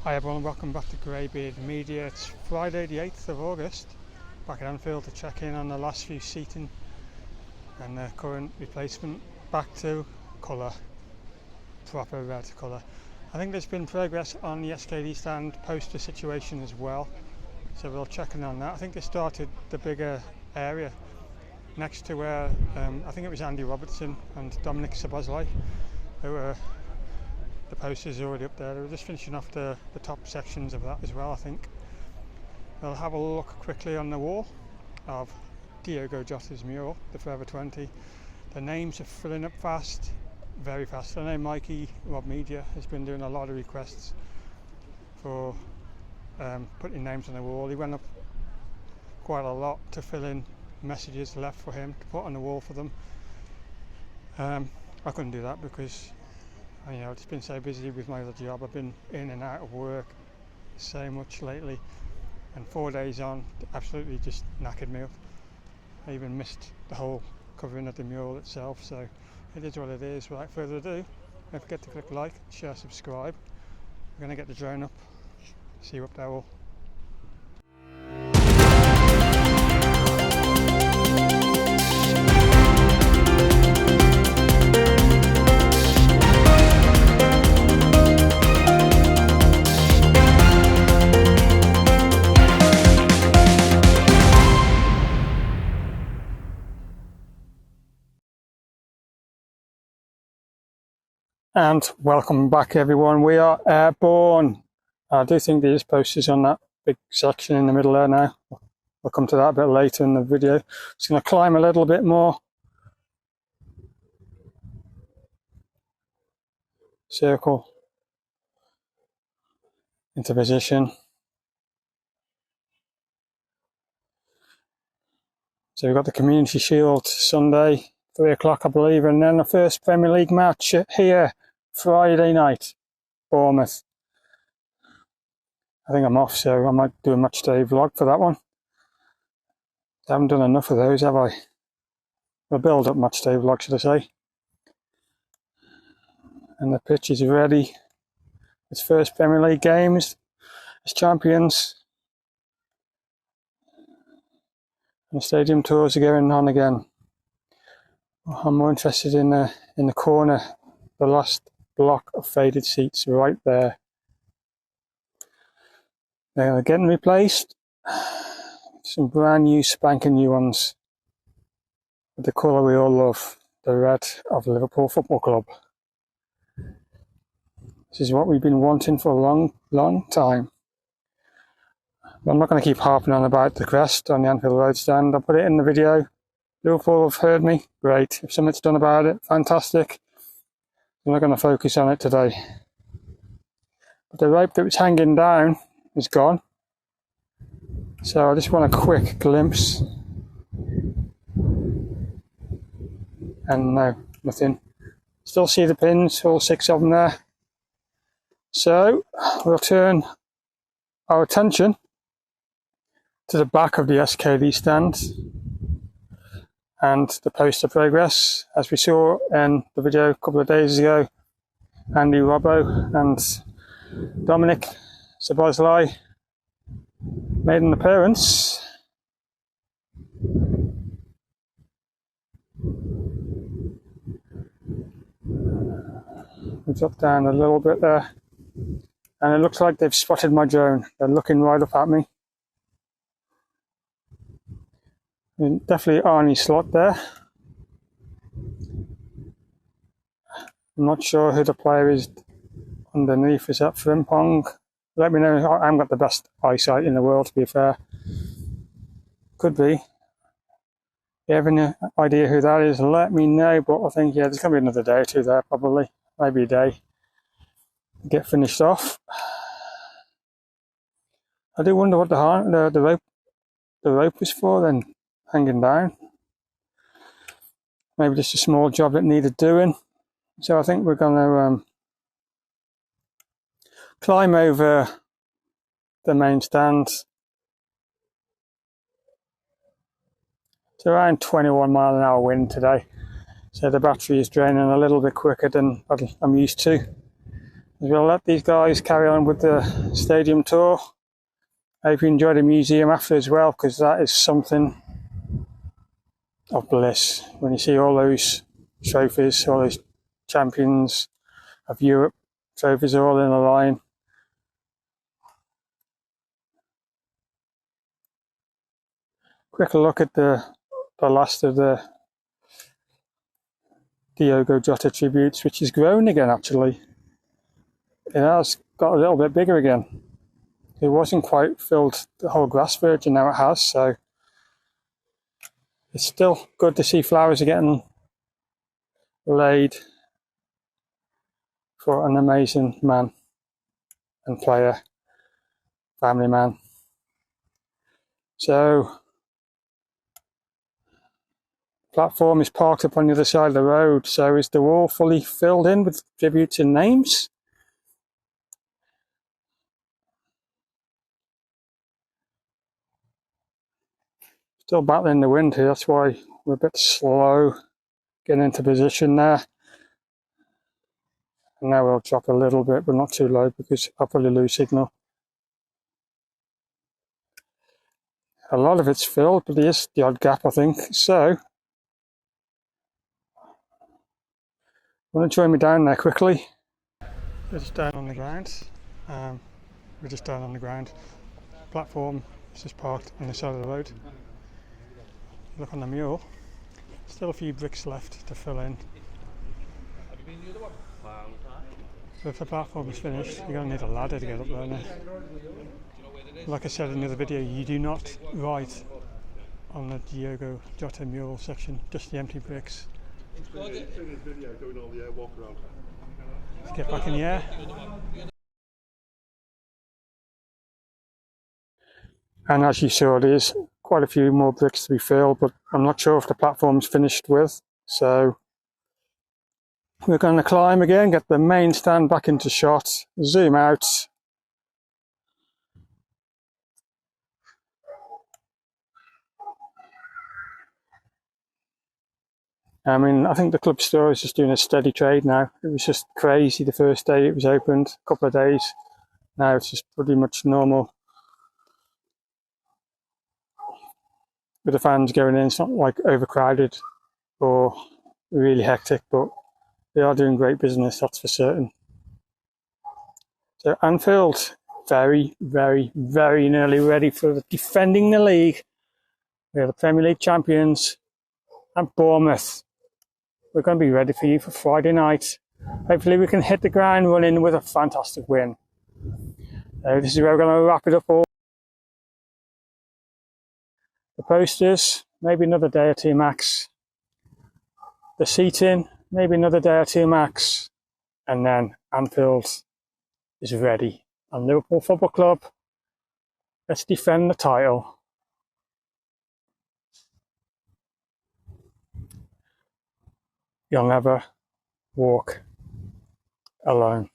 Hi everyone, welcome back to GreyBeard Media. It's Friday the 8th of August, back at Anfield to check in on the last few seating and the current replacement back to colour, proper red colour. I think there's been progress on the SKD stand poster situation as well, so we'll check in on that. I think they started the bigger area next to where I think it was Andy Robertson and Dominic Szoboszlai who were. The posters are already up there. We're just finishing off the top sections of that as well, I think. We'll have a look quickly on the wall of Diogo Jota's mural, the Forever 20. The names are filling up fast, very fast. I know Mikey, Rob Media, has been doing a lot of requests for putting names on the wall. He went up quite a lot to fill in messages left for him to put on the wall for them. I couldn't do that because I've just been so busy with my other job. I've been in and out of work so much lately, and 4 days on absolutely just knackered me up. I even missed the whole covering of the mural itself, so it is what it is. Without further ado, don't forget to click like, share, subscribe. We're going to get the drone up, see you up there all. And welcome back everyone, we are airborne. I do think these posters on that big section in the middle there now. We'll come to that a bit later in the video. Just going to climb a little bit more. Circle into position. So we've got the Community Shield Sunday, 3 o'clock I believe, and then the first Premier League match here Friday night, Bournemouth. I think I'm off, so I might do a match day vlog for that one. I haven't done enough of those, have I? A build-up match day vlog, should I say. And the pitch is ready. Its first Premier League games as champions. And the stadium tours are going on again. I'm more interested in the corner, the last block of faded seats right there. They're getting replaced. Some brand new spanking new ones. With the colour we all love, the red of Liverpool Football Club. This is what we've been wanting for a long, long time. But I'm not going to keep harping on about the crest on the Anfield Road stand. I'll put it in the video. Liverpool have heard me. Great. If something's done about it, fantastic. I'm not going to focus on it today. But the rope that was hanging down is gone. So I just want a quick glimpse. And no, nothing. Still see the pins, all 6 of them there. So we'll turn our attention to the back of the SKD stand and the poster progress. As we saw in the video a couple of days ago, Andy Robbo and Dominic Szoboszlai made an appearance. We drop down a little bit there, and it looks like they've spotted my drone. They're looking right up at me. And definitely Arnie slot there. I'm not sure who the player is underneath. Is that Frimpong? Let me know. I haven't got the best eyesight in the world, to be fair. Could be. If you have any idea who that is, let me know. But I think, there's going to be another day or two there, probably. Maybe a day. Get finished off. I do wonder what the rope was for then, hanging down. Maybe just a small job that needed doing. So I think we're going to climb over the main stand. It's around 21 mile an hour wind today, so the battery is draining a little bit quicker than I'm used to. We'll let these guys carry on with the stadium tour. I hope you enjoy the museum after as well, because that is something of bliss when you see all those trophies, all those champions of Europe trophies are all in a line. Quick look at the last of the Diogo Jota tributes, which is grown again actually. It has got a little bit bigger again. It wasn't quite filled the whole grass verge, and now it has, so it's still good to see flowers are getting laid for an amazing man and player, family man. So, platform is parked up on the other side of the road, so is the wall fully filled in with tributes and names? Still battling the wind here, that's why we're a bit slow getting into position there. And now we'll drop a little bit, but not too low because I'll probably lose signal. A lot of it's filled, but there's the odd gap, I think. So, want to join me down there quickly? We're just down on the ground. We're just down on the ground. Platform is just parked on the side of the road. Look on the mural. Still a few bricks left to fill in. So if the platform is finished, you're going to need a ladder to get up there now. Like I said in the other video, you do not write on the Diogo Jota mural section, just the empty bricks. Let's get back in the air. And as you saw, there's quite a few more bricks to be filled, but I'm not sure if the platform's finished with. So we're going to climb again, get the main stand back into shot, zoom out. I mean, I think the club store is just doing a steady trade now. It was just crazy the first day it was opened, a couple of days. Now it's just pretty much normal. With the fans going in, it's not like overcrowded or really hectic, but they are doing great business, that's for certain. So Anfield, very, very, very nearly ready for defending the league. We are the Premier League champions, and Bournemouth. We're going to be ready for you for Friday night. Hopefully we can hit the ground running with a fantastic win. This is where we're going to wrap it up all. The posters, maybe another day or two max. The seating, maybe another day or two max. And then Anfield is ready. And Liverpool Football Club, let's defend the title. You'll never walk alone.